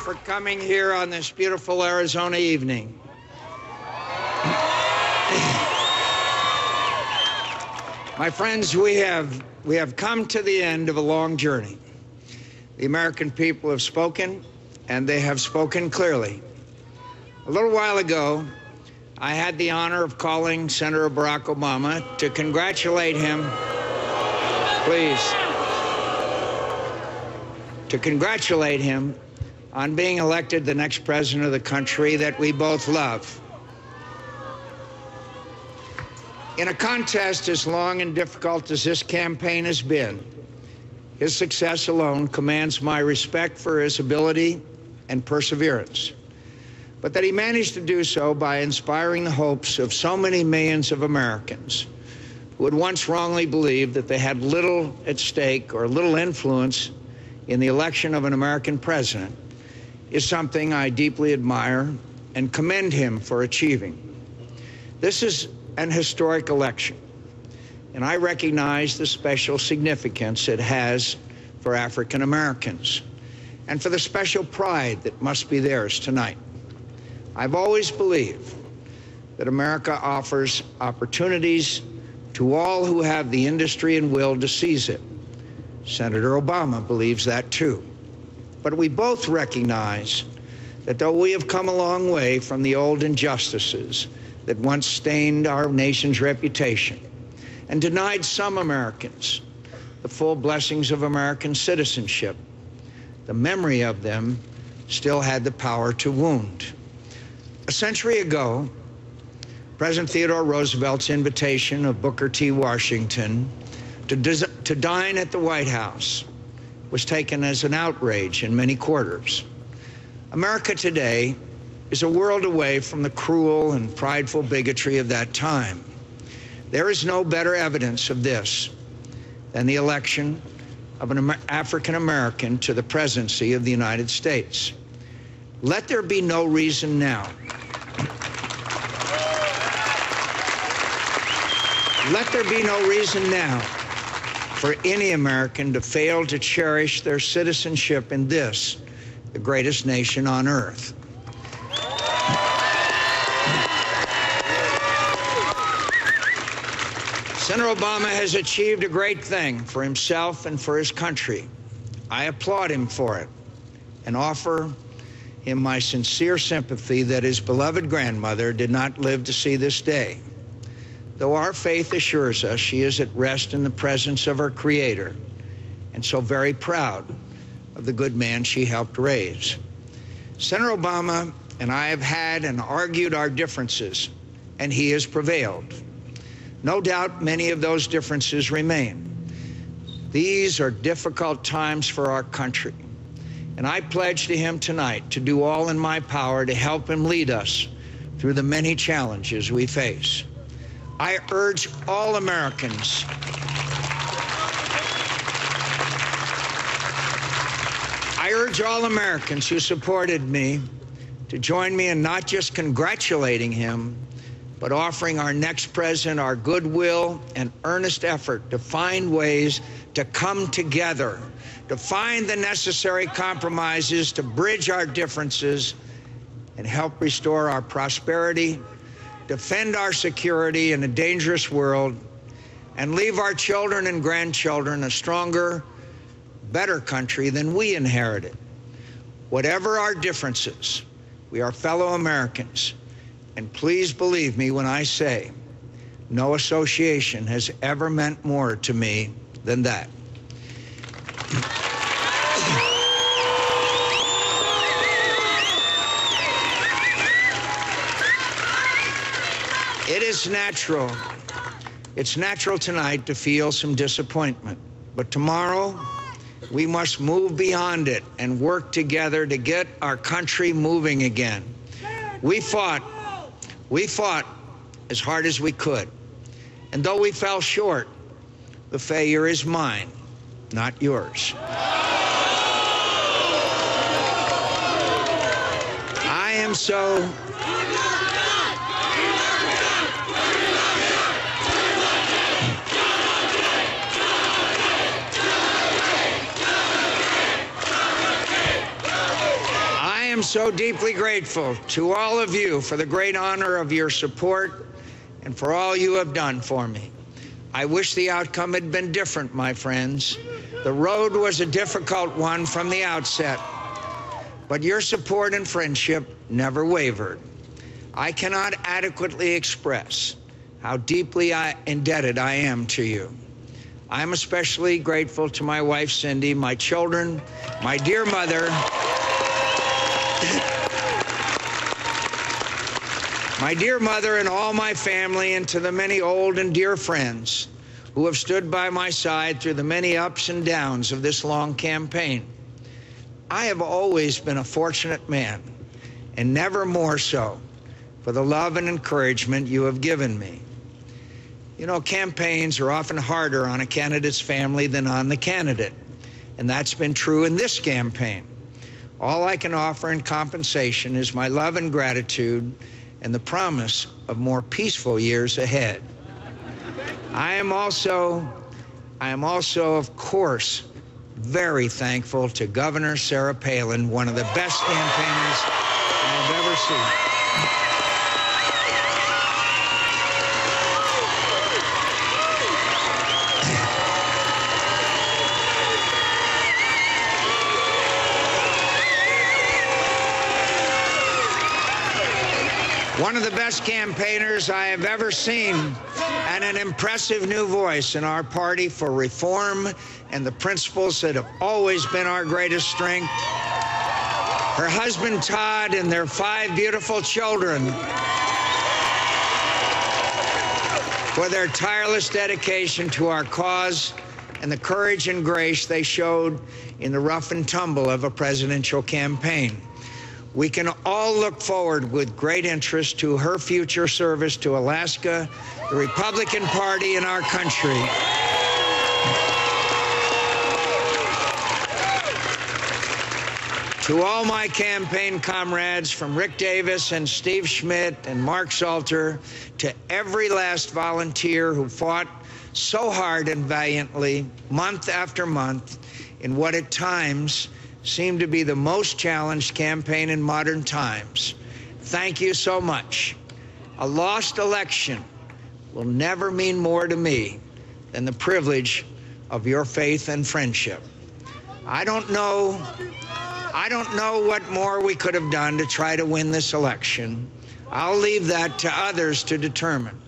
For coming here on this beautiful Arizona evening. My friends, we have come to the end of a long journey. The American people have spoken, and they have spoken clearly. A little while ago, I had the honor of calling Senator Barack Obama to congratulate him, to congratulate him on being elected the next president of the country that we both love. In a contest as long and difficult as this campaign has been, his success alone commands my respect for his ability and perseverance. But that he managed to do so by inspiring the hopes of so many millions of Americans who had once wrongly believed that they had little at stake or little influence in the election of an American president is something I deeply admire and commend him for achieving. This is an historic election, and I recognize the special significance it has for African Americans and for the special pride that must be theirs tonight. I've always believed that America offers opportunities to all who have the industry and will to seize it. Senator Obama believes that too. But we both recognize that though we have come a long way from the old injustices that once stained our nation's reputation and denied some Americans the full blessings of American citizenship, the memory of them still had the power to wound. A century ago, President Theodore Roosevelt's invitation of Booker T. Washington to dine at the White House was taken as an outrage in many quarters. America today is a world away from the cruel and prideful bigotry of that time. There is no better evidence of this than the election of an African American to the presidency of the United States. Let there be no reason now. Let there be no reason now for any American to fail to cherish their citizenship in this, the greatest nation on earth. Senator Obama has achieved a great thing for himself and for his country. I applaud him for it and offer him my sincere sympathy that his beloved grandmother did not live to see this day. Though our faith assures us she is at rest in the presence of her Creator, and so very proud of the good man she helped raise. Senator Obama and I have had and argued our differences, and he has prevailed. No doubt many of those differences remain. These are difficult times for our country, and I pledge to him tonight to do all in my power to help him lead us through the many challenges we face. I urge all Americans who supported me to join me in not just congratulating him, but offering our next president our goodwill and earnest effort to find ways to come together, to find the necessary compromises, to bridge our differences, and help restore our prosperity, defend our security in a dangerous world, and leave our children and grandchildren a stronger, better country than we inherited. Whatever our differences, we are fellow Americans. And please believe me when I say, no association has ever meant more to me than that. It is natural. It's natural tonight to feel some disappointment. But tomorrow, we must move beyond it and work together to get our country moving again. We fought as hard as we could. And though we fell short, the failure is mine, not yours. I am so am so deeply grateful to all of you for the great honor of your support and for all you have done for me. I wish the outcome had been different, my friends. The road was a difficult one from the outset, but your support and friendship never wavered. I cannot adequately express how deeply indebted I am to you. I'm especially grateful to my wife, Cindy, my children, my dear mother, and all my family, and to the many old and dear friends who have stood by my side through the many ups and downs of this long campaign. I have always been a fortunate man, and never more so, for the love and encouragement you have given me. You know, campaigns are often harder on a candidate's family than on the candidate, and that's been true in this campaign. All I can offer in compensation is my love and gratitude and the promise of more peaceful years ahead. I am also, of course, very thankful to Governor Sarah Palin, one of the best campaigners I've ever seen. One of the best campaigners I have ever seen, and an impressive new voice in our party for reform and the principles that have always been our greatest strength. Her husband, Todd, and their 5 beautiful children for their tireless dedication to our cause and the courage and grace they showed in the rough and tumble of a presidential campaign. We can all look forward with great interest to her future service to Alaska, the Republican Party, and our country. To all my campaign comrades, from Rick Davis and Steve Schmidt and Mark Salter, to every last volunteer who fought so hard and valiantly, month after month, in what at times seemed to be the most challenged campaign in modern times. Thank you so much. A lost election will never mean more to me than the privilege of your faith and friendship. I don't know what more we could have done to try to win this election. I'll leave that to others to determine.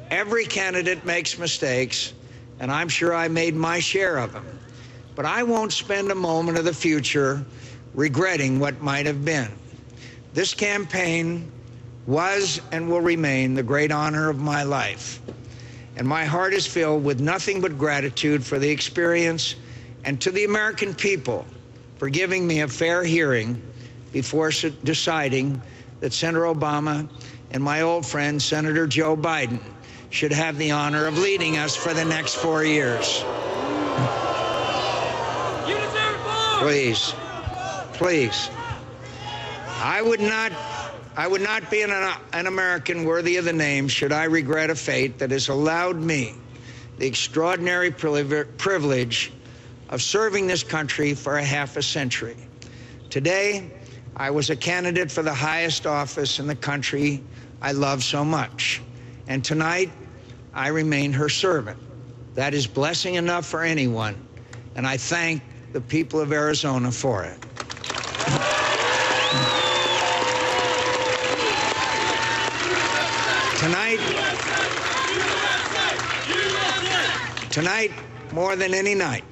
Every candidate makes mistakes, and I'm sure I made my share of them. But I won't spend a moment of the future regretting what might have been. This campaign was and will remain the great honor of my life. And my heart is filled with nothing but gratitude for the experience, and to the American people for giving me a fair hearing before deciding that Senator Obama and my old friend, Senator Joe Biden, should have the honor of leading us for the next 4 years. Please, please. I would not be an American worthy of the name should I regret a fate that has allowed me the extraordinary privilege of serving this country for a half a century. Today, I was a candidate for the highest office in the country I love so much. And tonight, I remain her servant. That is blessing enough for anyone, and I thank the people of Arizona for it. Tonight, more than any night,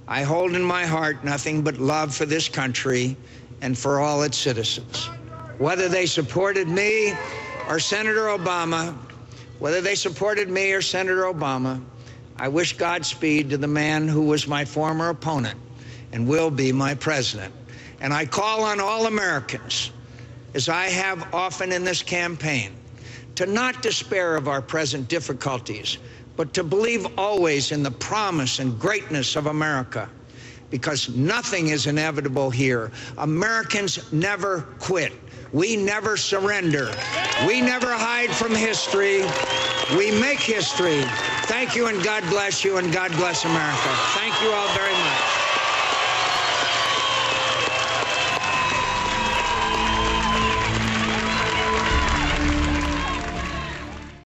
I hold in my heart nothing but love for this country and for all its citizens. Whether they supported me or Senator Obama, I wish Godspeed to the man who was my former opponent and will be my president. And I call on all Americans, as I have often in this campaign, to not despair of our present difficulties, but to believe always in the promise and greatness of America, because nothing is inevitable here. Americans never quit. We never surrender. We never hide from history. We make history. Thank you, and God bless you, and God bless America. Thank you all very much.